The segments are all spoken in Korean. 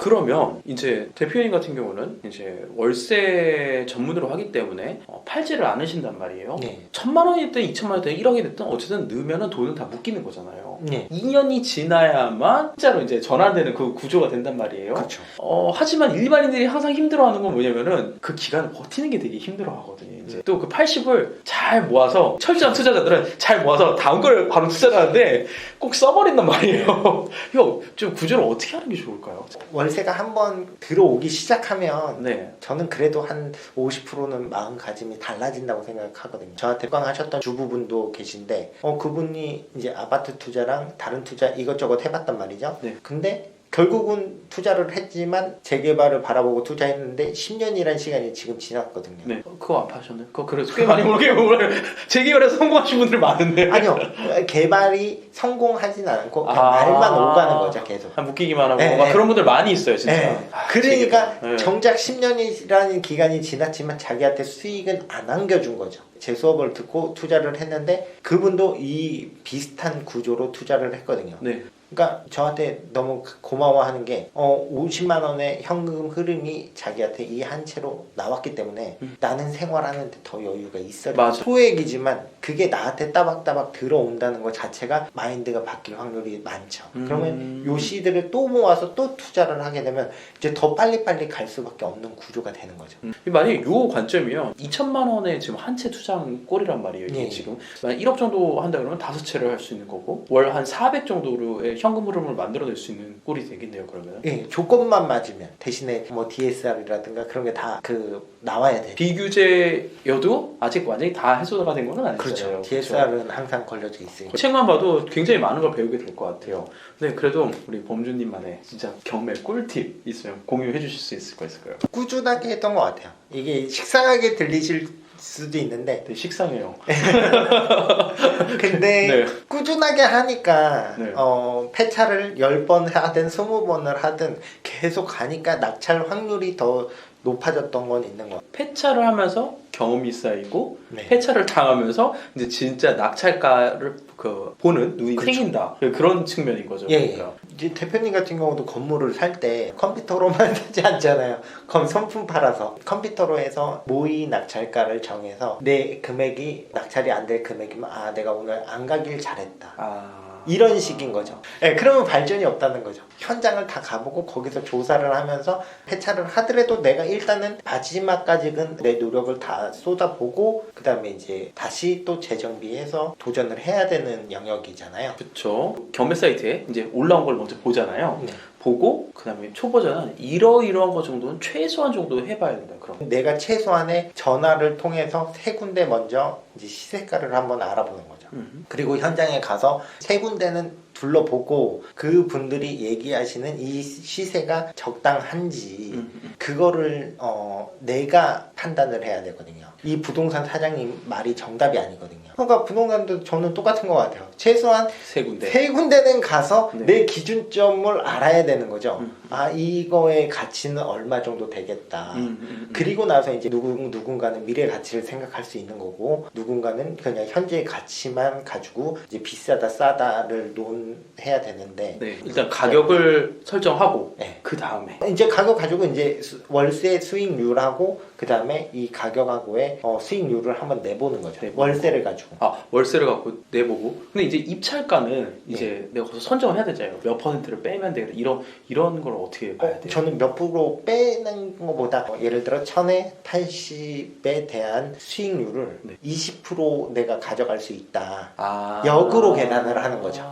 그러면 이제 대표님 같은 경우는 이제 월세 전문으로 하기 때문에 팔지를 않으신단 말이에요. 네. 1,000만 원이 됐든 2천만 원이 됐든 1억이 됐든 어쨌든 넣으면은 돈은 다 묶이는 거잖아요. 네. 2년이 지나야만 진짜로 이제 전환되는 그 구조가 된단 말이에요. 그렇죠. 하지만 일반인들이 항상 힘들어하는 건 뭐냐면은 그 기간을 버티는 게 되게 힘들어하거든요. 이제 또 그 80을 잘 모아서 철저한 투자자들은 잘 모아서 다음 걸 바로 투자를 하는데 꼭 써버린단 말이에요. 형, 좀 구조를 어떻게 하는 게 좋을까요? 월세가 한번 들어오기 시작하면 네. 저는 그래도 한 50%는 마음가짐이 달라진다고 생각하거든요. 저한테 꽝하셨던 주부분도 계신데 그분이 이제 아파트 투자랑 다른 투자 이것저것 해봤단 말이죠. 네. 근데 결국은 투자를 했지만 재개발을 바라보고 투자했는데 10년이라는 시간이 지금 지났거든요. 네. 그거 안 파셨네. 그거 그래서 꽤 많이 모르게 재개발해서 성공하신 분들 많은데. 아니요. 개발이 성공하진 않고 그냥 말만 오가는 거죠. 계속. 묶이기만 하고 네, 막 네. 그런 분들 많이 있어요. 진짜. 네. 그러니까 재개발. 네. 정작 10년이라는 기간이 지났지만 자기한테 수익은 안 안겨준 거죠. 제 수업을 듣고 투자를 했는데 그분도 이 비슷한 구조로 투자를 했거든요. 네. 그러니까 저한테 너무 고마워하는 게 50만 원의 현금 흐름이 자기한테 이 한 채로 나왔기 때문에 나는 생활하는데 더 여유가 있어요. 맞아. 소액이지만 그게 나한테 따박따박 들어온다는 것 자체가 마인드가 바뀔 확률이 많죠. 그러면 요 시들을 또 모아서 또 투자를 하게 되면 이제 더 빨리빨리 갈 수밖에 없는 구조가 되는 거죠. 만약에 요 관점이면 2천만 원에 지금 한 채 투자한 꼴이란 말이에요. 이게 네. 지금 만약 1억 정도 한다 그러면 5채를 할 수 있는 거고 월 한 400 정도로의 현금 흐름을 만들어낼 수 있는 꼴이 되겠네요. 그러면. 예, 조건만 맞으면 대신에 뭐 DSR이라든가 그런 게 다 나와야 돼요. 비규제여도 아직 완전히 다 해소가 된 건 아니잖아요. 그렇죠. DSR은 항상 걸려져 있으니까. 책만 봐도 굉장히 많은 걸 배우게 될 것 같아요. 근데 그래도 우리 범주님만의 진짜 경매 꿀팁 있으면 공유해 주실 수 있을까요? 꾸준하게 했던 것 같아요. 이게 식상하게 들리실 수도 있는데 되게 식상해요. 근데 네. 꾸준하게 하니까 네. 폐차를 10번 하든 20번을 하든 계속 가니까 낙찰 확률이 더 높아졌던 건 있는 것 같아요. 폐차를 하면서 경험이 쌓이고 네. 폐차를 당하면서 이제 진짜 낙찰가를 보는 눈이 그렇죠. 생긴다. 그런 측면인 거죠. 예, 그러니까. 이제 대표님 같은 경우도 건물을 살 때 컴퓨터로만 사지 않잖아요. 선품 팔아서 컴퓨터로 해서 모의 낙찰가를 정해서 내 금액이 낙찰이 안 될 금액이면 내가 오늘 안 가길 잘했다. 이런 식인 거죠. 네, 그러면 발전이 없다는 거죠. 현장을 다 가보고 거기서 조사를 하면서 폐차를 하더라도 내가 일단은 마지막까지는 내 노력을 다 쏟아보고 그 다음에 이제 다시 또 재정비해서 도전을 해야 되는 영역이잖아요. 그렇죠. 경매 사이트에 이제 올라온 걸 먼저 보잖아요. 네. 보고 그 다음에 초보자는 이러이러한 거 정도는 최소한 정도 해봐야 된다. 그럼 내가 최소한의 전화를 통해서 세 군데 먼저 이제 시세가를 한번 알아보는 거죠. 그리고 현장에 가서 세 군데는 둘러보고 그 분들이 얘기하시는 이 시세가 적당한지 그거를 내가 판단을 해야 되거든요. 이 부동산 사장님 말이 정답이 아니거든요. 그러니까 부동산도 저는 똑같은 것 같아요. 최소한 세 군데. 세 군데는 가서 네. 내 기준점을 알아야 되는 거죠. 이거의 가치는 얼마 정도 되겠다. 그리고 나서 이제 누군가는 미래 가치를 생각할 수 있는 거고 누군가는 그냥 현재의 가치만 가지고 이제 비싸다 싸다를 논해야 되는데 네. 일단 가격을 설정하고 네. 그 다음에 이제 가격 가지고 이제 월세 수익률하고 그 다음에 이 가격하고의 수익률을 한번 내보는 거죠. 내보고. 월세를 가지고. 월세를 갖고 내보고 근데 이제 입찰가는 이제 내가 거기서 선정을 해야 되잖아요. 몇 퍼센트를 빼면 되겠다. 이런 걸 어떻게 봐야 돼요? 저는 몇 프로 빼는 것보다 예를 들어 1000에 80에 대한 수익률을 네. 20% 내가 가져갈 수 있다. 아. 역으로 계산을 하는 거죠.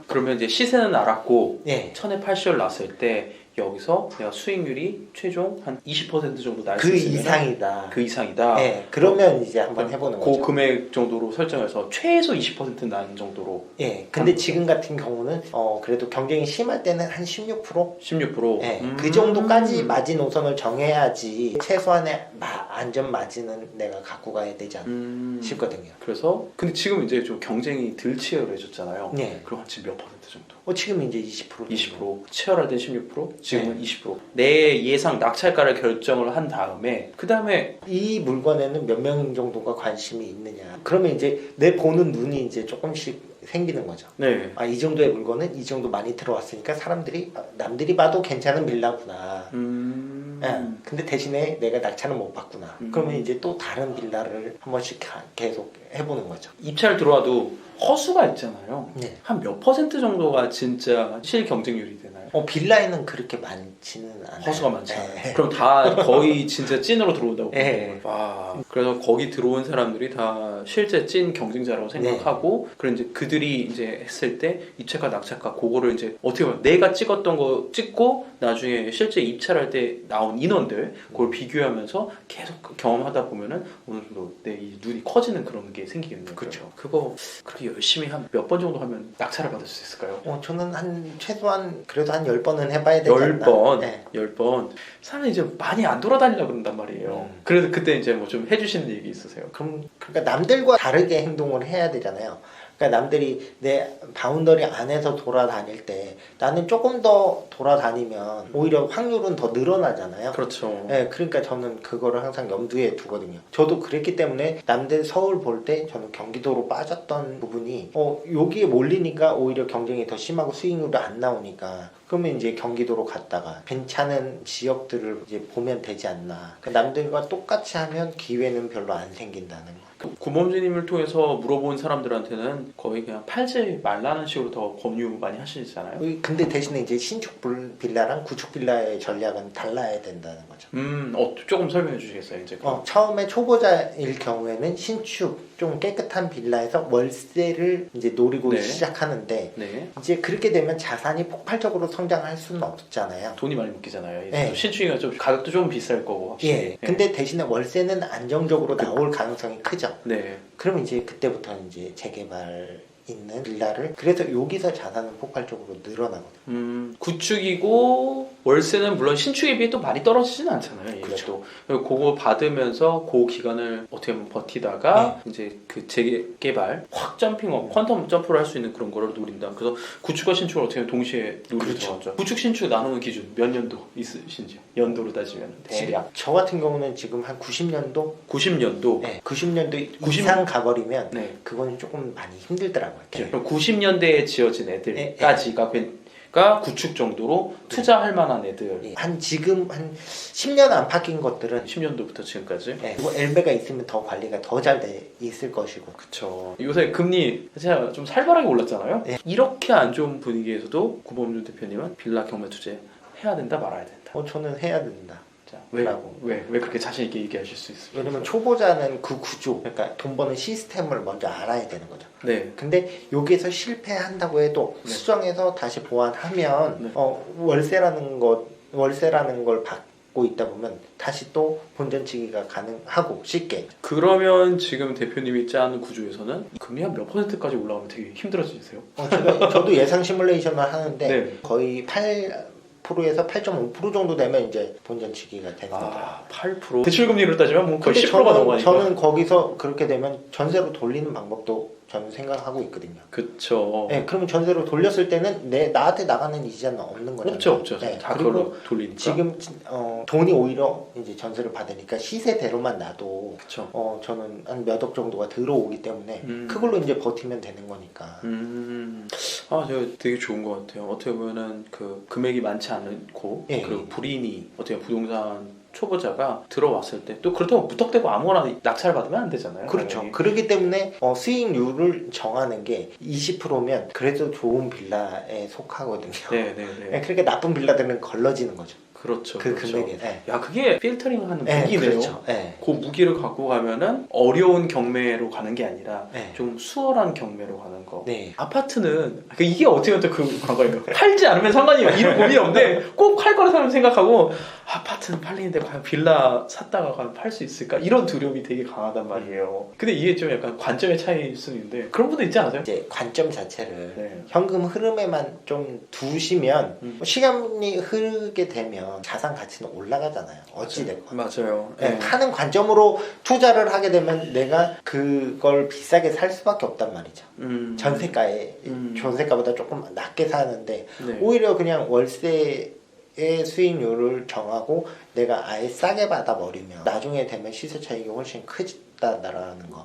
그러면 이제 시세는 알았고 예. 1000에 80을 났을 때 여기서 내가 수익률이 최종 한 20% 정도 날 수 그 있으면 이상이다. 그 이상이다. 네, 그러면 이제 한번 해보는 그 거죠. 금액 정도로 설정해서 최소 20% 나는 정도로. 예, 근데 지금 같은 경우는 그래도 경쟁이 심할 때는 한 16%? 16%. 예, 그 정도까지 마지노선을 정해야지 최소한의 안전마진은 내가 갖고 가야 되지 않나 싶거든요. 그래서 근데 지금 이제 좀 경쟁이 덜 치열해졌잖아요. 네. 그럼 지금 몇 퍼센트 정도? 지금 이제 20%. 20%, 치열할 땐 16%, 지금은 20%. 내 예상 낙찰가를 결정을 한 다음에 그 다음에 이 물건에는 몇 명 정도가 관심이 있느냐. 그러면 이제 내 보는 눈이 이제 조금씩 생기는 거죠. 네. 이 정도의 물건은 이 정도 많이 들어왔으니까 사람들이 남들이 봐도 괜찮은 빌라구나. 근데 대신에 내가 낙찰은 못 받구나. 그러면 이제 또 다른 빌라를 한 번씩 계속 해보는 거죠. 입찰 들어와도 허수가 있잖아요. 네. 한 몇 퍼센트 정도가 진짜 실 경쟁률이 되나요? 빌라에는 그렇게 많지는 않아요. 허수가 많지 않아요. 네. 그럼 다 거의 진짜 찐으로 들어온다고 보는 네. 거예요. 와. 그래서 거기 들어온 사람들이 다 실제 찐 경쟁자라고 생각하고 그리고 이제 그들이 이제 했을 때 입찰가 낙찰가 그거를 이제 어떻게 보면 내가 찍었던 거 찍고 나중에 실제 입찰할 때 나온 인원들 그걸 비교하면서 계속 경험하다 보면은 어느 정도 내 이 눈이 커지는 그런 게 생기겠네요. 그렇죠. 그거 그렇게 열심히 한 몇 번 정도 하면 낙찰을 받을 수 있을까요? 저는 최소한 그래도 한 10번은 해봐야 되지 않나. 10번, 네. 10번. 사람이 이제 많이 안 돌아다니려고 그런단 말이에요. 그래서 그때 이제 뭐 좀 해주시는 얘기 있으세요? 그러니까 남들과 다르게 행동을 해야 되잖아요. 그러니까 남들이 내 바운더리 안에서 돌아다닐 때 나는 조금 더 돌아다니면 오히려 확률은 더 늘어나잖아요. 그렇죠. 네, 그러니까 저는 그거를 항상 염두에 두거든요. 저도 그랬기 때문에 남들 서울 볼 때 저는 경기도로 빠졌던 부분이 여기에 몰리니까 오히려 경쟁이 더 심하고 수익률이 안 나오니까 그러면 이제 경기도로 갔다가 괜찮은 지역들을 이제 보면 되지 않나. 그러니까 남들과 똑같이 하면 기회는 별로 안 생긴다는 거. 구범주님을 통해서 물어본 사람들한테는 거의 그냥 팔지 말라는 식으로 더 권유 많이 하시잖아요. 근데 대신에 이제 신축 빌라랑 구축 빌라의 전략은 달라야 된다는 거죠. 조금 설명해 주시겠어요? 이제 처음에 초보자일 경우에는 신축 좀 깨끗한 빌라에서 월세를 이제 노리고 네. 시작하는데 네. 이제 그렇게 되면 자산이 폭발적으로 성장할 수는 없잖아요. 돈이 많이 묶이잖아요. 네. 신축이가 좀 가격도 좀 비쌀 거고 확실히. 예. 근데 대신에 월세는 안정적으로 나올 가능성이 크죠. 네. 그럼 이제 그때부터 이제 재개발 있는 빌라를 그래서 여기서 자산은 폭발적으로 늘어나거든요. 구축이고 월세는 물론 신축에 비해 또 많이 떨어지지는 않잖아요. 그렇죠. 또 그거 받으면서 그 기간을 어떻게 보면 버티다가 이제 그 재개발 확 점핑업 퀀텀 점프를 할 수 있는 그런 거를 노린다. 그래서 구축과 신축을 어떻게 보면 동시에 노리죠. 그렇죠. 구축 신축 나누는 기준 몇 년도 있으신지 연도로 따지면 대략 저 같은 경우는 지금 한 90년도 90년도 네, 90년도 이상 가버리면 네. 그건 조금 많이 힘들더라고요. 그럼 90년대에 지어진 애들까지가 구축 정도로 투자할 만한 애들. 지금 한 10년 안 바뀐 것들은 10년도부터 지금까지. 그리고 엘베가 있으면 더 관리가 더 잘 돼 있을 것이고. 그쵸. 요새 금리 진짜 좀 살벌하게 올랐잖아요. 네. 이렇게 안 좋은 분위기에서도 구범준 대표님은 빌라 경매 투자 해야 된다 말아야 된다. 저는 해야 된다. 자, 왜 그렇게 자신 있게 얘기하실 수 있어요? 왜냐면 초보자는 그 구조, 그러니까 돈 버는 시스템을 먼저 알아야 되는 거죠. 네. 근데 여기에서 실패한다고 해도 수정해서 다시 보완하면 월세라는 걸 받고 있다 보면 다시 또 본전치기가 가능하고 쉽게. 그러면 지금 대표님이 짠 구조에서는 금리 한 몇 %까지 올라가면 되게 힘들어지세요? 저도 예상 시뮬레이션을 하는데 네. 거의 8%에서 8.5% 정도 되면 이제 본전치기가 되는 거죠. 8%? 대출금리로 따지면 뭐 거의 10%가 넘어가니까. 저는 거기서 그렇게 되면 전세로 돌리는 방법도 저는 생각하고 있거든요. 그쵸. 네, 그러면 전세로 돌렸을 때는 나한테 나가는 이자는 없는 거잖아요. 없죠. 네, 다 그리고 그걸로 돌리니까. 지금 돈이 오히려 이제 전세를 받으니까 시세대로만 놔도 그쵸. 저는 한 몇 억 정도가 들어오기 때문에 그걸로 이제 버티면 되는 거니까. 제가 되게 좋은 것 같아요. 어떻게 보면은 그 금액이 많지 않고 그리고 불인이 어떻게 부동산 초보자가 들어왔을 때 또 그렇다고 무턱대고 아무거나 낙찰 받으면 안 되잖아요. 그렇죠. 당연히. 그렇기 때문에 수익률을 정하는 게 20%면 그래도 좋은 빌라에 속하거든요. 네. 그러니까 나쁜 빌라들은 걸러지는 거죠. 그렇죠. 그 금액에. 야, 그게 필터링하는 네, 무기네요. 그렇죠. 그 무기를 갖고 가면은 어려운 경매로 가는 게 아니라 좀 수월한 경매로 가는 거. 네. 아파트는 이게 어떻게 보면 또 그 관건이에요. 팔지 않으면 상관이 이런 고민이 없는데 꼭 팔 거라 사람 생각하고 아파트는 팔리는데 과연 빌라 샀다가 과연 팔 수 있을까? 이런 두려움이 되게 강하단 말이에요. 근데 이게 좀 약간 관점의 차이일 수는 있는데 그런 분도 있지 않으세요? 이제 관점 자체를 현금 흐름에만 좀 두시면 시간이 흐르게 되면 오르면 자산 가치는 올라가잖아요. 어찌됐건. 맞아요. 네, 파는 관점으로 투자를 하게 되면 내가 그걸 비싸게 살 수밖에 없단 말이죠. 전세가에 전세가보다 조금 낮게 사는데 네. 오히려 그냥 월세의 수익률을 정하고 내가 아예 싸게 받아버리면 나중에 되면 시세 차익이 훨씬 크다라는 거.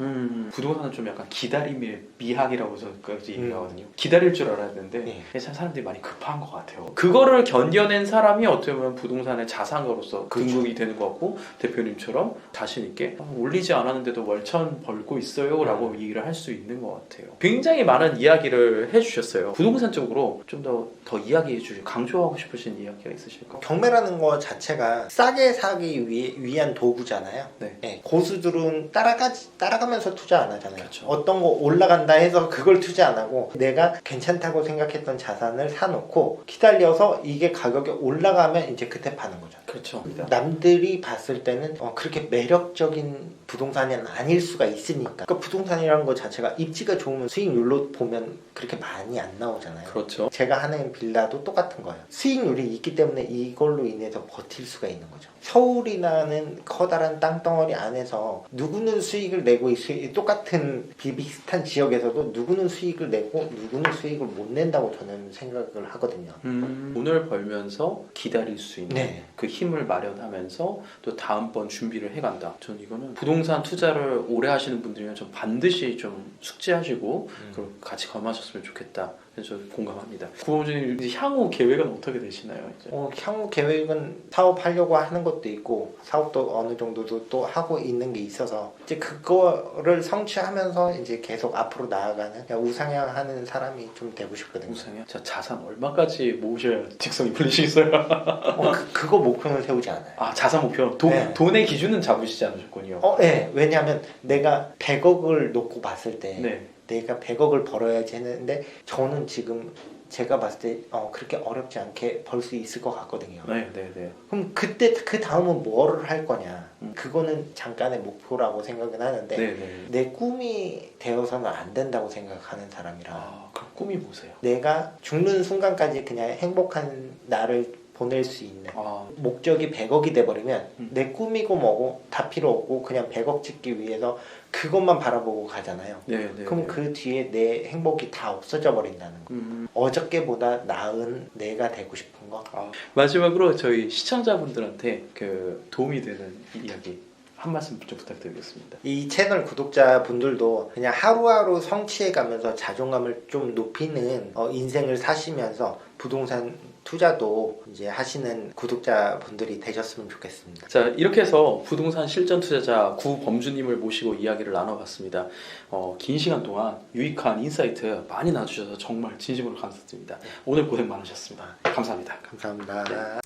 부동산은 좀 약간 기다림의 미학이라고 저까지 얘기하거든요. 기다릴 줄 알아야 되는데 네. 참 사람들이 많이 급한 것 같아요. 그거를 견뎌낸 사람이 어떻게 보면 부동산의 자산가로서 그렇죠. 등록이 되는 것 같고 대표님처럼 자신 있게 올리지 않았는데도 월천 벌고 있어요 라고 얘기를 할 수 있는 것 같아요. 굉장히 많은 이야기를 해주셨어요. 부동산 쪽으로 좀 더 이야기해 주시고 강조하고 싶으신 이야기가 있으실까요? 경매라는 거 자체가 싸게 사기 위한 도구잖아요. 네. 고수들은 따라가면서 투자 안 하잖아요. 그렇죠. 어떤 거 올라간다 해서 그걸 투자 안 하고 내가 괜찮다고 생각했던 자산을 사놓고 기다려서 이게 가격이 올라가면 이제 그때 파는 거죠. 그렇죠. 남들이 봤을 때는 그렇게 매력적인 부동산이 아닐 수가 있으니까. 그러니까 부동산이라는 것 자체가 입지가 좋으면 수익률로 보면 그렇게 많이 안 나오잖아요. 그렇죠. 제가 하는 빌라도 똑같은 거예요. 수익률이 있기 때문에 이걸로 인해서 버틸 수가 있는 거죠. 서울이라는 커다란 땅덩어리 안에서 누구는 수익을 내고 똑같은 비슷한 지역에서도 누구는 수익을 내고 누구는 수익을 못 낸다고 저는 생각을 하거든요. 돈을 벌면서 기다릴 수 있는 네. 그 힘을 마련하면서 또 다음번 준비를 해간다. 전 이거는 부동산 투자를 오래 하시는 분들이면 좀 반드시 좀 숙지하시고 그리고 같이 검하셨으면 좋겠다. 그래서 저 공감합니다. 구호주님 향후 계획은 어떻게 되시나요? 이제? 향후 계획은 사업하려고 하는 것도 있고 사업도 어느 정도도 또 하고 있는 게 있어서 이제 그거를 성취하면서 이제 계속 앞으로 나아가는 그냥 우상향하는 사람이 좀 되고 싶거든요. 우상향? 자, 자산 얼마까지 모으셔야 직성이 풀리시겠어요? 그거 목표는 세우지 않아요. 아, 자산 목표? 네. 돈의 기준은 잡으시지 않으셨군요. 네. 왜냐하면 내가 100억을 놓고 봤을 때 네. 내가 100억을 벌어야지 했는데 저는 지금 제가 봤을 때 그렇게 어렵지 않게 벌 수 있을 것 같거든요. 네. 그럼 그때 그 다음은 뭐를 할 거냐? 그거는 잠깐의 목표라고 생각은 하는데 네. 내 꿈이 되어서는 안 된다고 생각하는 사람이라. 아, 그럼 꿈이 뭐세요? 내가 죽는 순간까지 그냥 행복한 나를 보낼 수 있는 목적이 100억이 돼버리면 내 꿈이고 뭐고 다 필요 없고 그냥 100억 찍기 위해서 그것만 바라보고 가잖아요. 그럼 그 뒤에 내 행복이 다 없어져 버린다는 거. 어저께보다 나은 내가 되고 싶은 거. 마지막으로 저희 시청자분들한테 그 도움이 되는 이야기 한 말씀 좀 부탁드리겠습니다. 이 채널 구독자분들도 그냥 하루하루 성취해가면서 자존감을 좀 높이는 인생을 사시면서 부동산 투자도 이제 하시는 구독자분들이 되셨으면 좋겠습니다. 자, 이렇게 해서 부동산 실전 투자자 구범주님을 모시고 이야기를 나눠봤습니다. 긴 시간 동안 유익한 인사이트 많이 놔주셔서 정말 진심으로 감사드립니다. 오늘 고생 많으셨습니다. 감사합니다. 감사합니다.